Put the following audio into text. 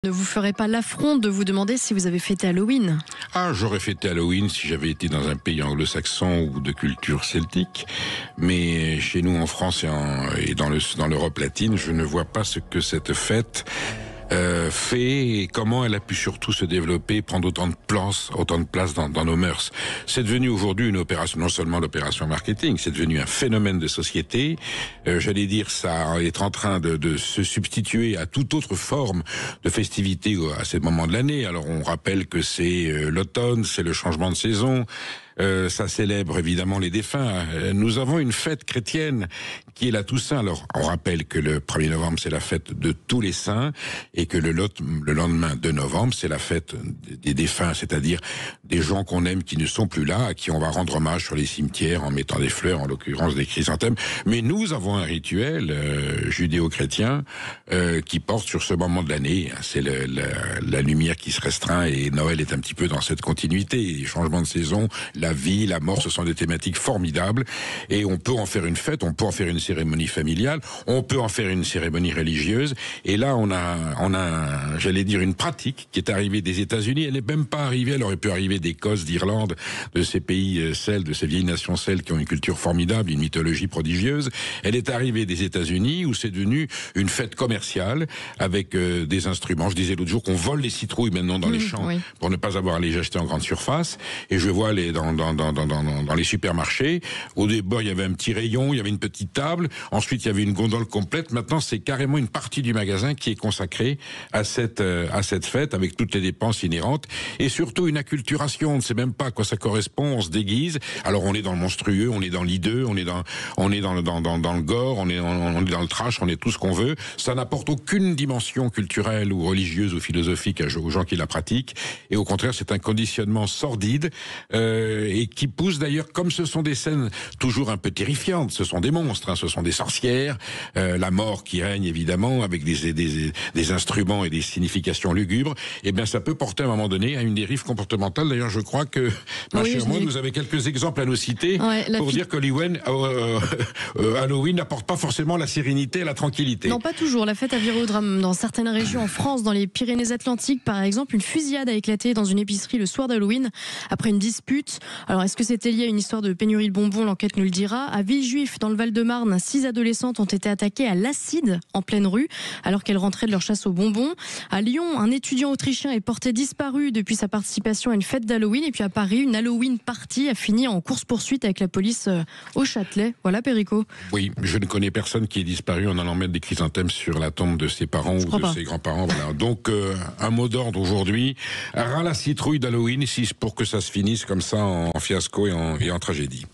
Ne vous ferez pas l'affront de vous demander si vous avez fêté Halloween? Ah, j'aurais fêté Halloween si j'avais été dans un pays anglo-saxon ou de culture celtique. Mais chez nous, en France et dans l'Europe latine, je ne vois pas ce que cette fête fait et comment elle a pu surtout se développer, prendre autant de place dans nos mœurs. C'est devenu aujourd'hui une opération, non seulement l'opération marketing, c'est devenu un phénomène de société. J'allais dire, ça est en train de se substituer à toute autre forme de festivité à ces moments de l'année. Alors on rappelle que c'est l'automne, c'est le changement de saison. Ça célèbre évidemment les défunts. Nous avons une fête chrétienne qui est la Toussaint. Alors, on rappelle que le 1er novembre, c'est la fête de tous les saints et que le lendemain de novembre, c'est la fête des défunts, c'est-à-dire des gens qu'on aime qui ne sont plus là, à qui on va rendre hommage sur les cimetières en mettant des fleurs, en l'occurrence des chrysanthèmes. Mais nous avons un rituel judéo-chrétien qui porte sur ce moment de l'année. C'est la lumière qui se restreint et Noël est un petit peu dans cette continuité. Les changements de saison, la vie, la mort, ce sont des thématiques formidables et on peut en faire une fête, on peut en faire une cérémonie familiale, on peut en faire une cérémonie religieuse. Et là, on a, j'allais dire, une pratique qui est arrivée des États-Unis. Elle n'est même pas arrivée, elle aurait pu arriver d'Écosse, d'Irlande, de ces pays celtes, de ces vieilles nations celtes qui ont une culture formidable, une mythologie prodigieuse. Elle est arrivée des États-Unis où c'est devenu une fête commerciale avec des instruments. Je disais l'autre jour qu'on vole les citrouilles maintenant dans les champs pour ne pas avoir à les acheter en grande surface. Et je vois dans les supermarchés. Au début, il y avait un petit rayon, il y avait une petite table. Ensuite, il y avait une gondole complète. Maintenant, c'est carrément une partie du magasin qui est consacrée à cette fête avec toutes les dépenses inhérentes et surtout une acculturation. On ne sait même pas à quoi ça correspond. On se déguise. Alors, on est dans le monstrueux, on est dans l'hideux, on est dans le gore, on est dans le trash, on est tout ce qu'on veut. Ça n'apporte aucune dimension culturelle ou religieuse ou philosophique aux gens qui la pratiquent. Et au contraire, c'est un conditionnement sordide et qui pousse d'ailleurs, comme ce sont des scènes toujours un peu terrifiantes, ce sont des monstres, ce sont des sorcières, la mort qui règne évidemment avec des instruments et des significations lugubres, et bien ça peut porter à un moment donné à une dérive comportementale. D'ailleurs, je crois que, ma chère Maud, vous avez quelques exemples à nous citer pour dire que Halloween n'apporte pas forcément la sérénité et la tranquillité. Non, pas toujours. La fête a viré au drame dans certaines régions en France, dans les Pyrénées-Atlantiques par exemple. Une fusillade a éclaté dans une épicerie le soir d'Halloween après une dispute. Alors, est-ce que c'était lié à une histoire de pénurie de bonbons? L'enquête nous le dira. À Villejuif, dans le Val-de-Marne, 6 adolescentes ont été attaquées à l'acide en pleine rue, alors qu'elles rentraient de leur chasse aux bonbons. À Lyon, un étudiant autrichien est porté disparu depuis sa participation à une fête d'Halloween. Et puis à Paris, une Halloween party a fini en course-poursuite avec la police au Châtelet. Voilà, Perico. Oui, je ne connais personne qui est disparu en allant mettre des chrysanthèmes sur la tombe de ses parents ou de ses grands-parents. Voilà. Donc, un mot d'ordre aujourd'hui. Ras la citrouille d'Halloween, pour que ça se finisse comme ça en fiasco et en tragédie.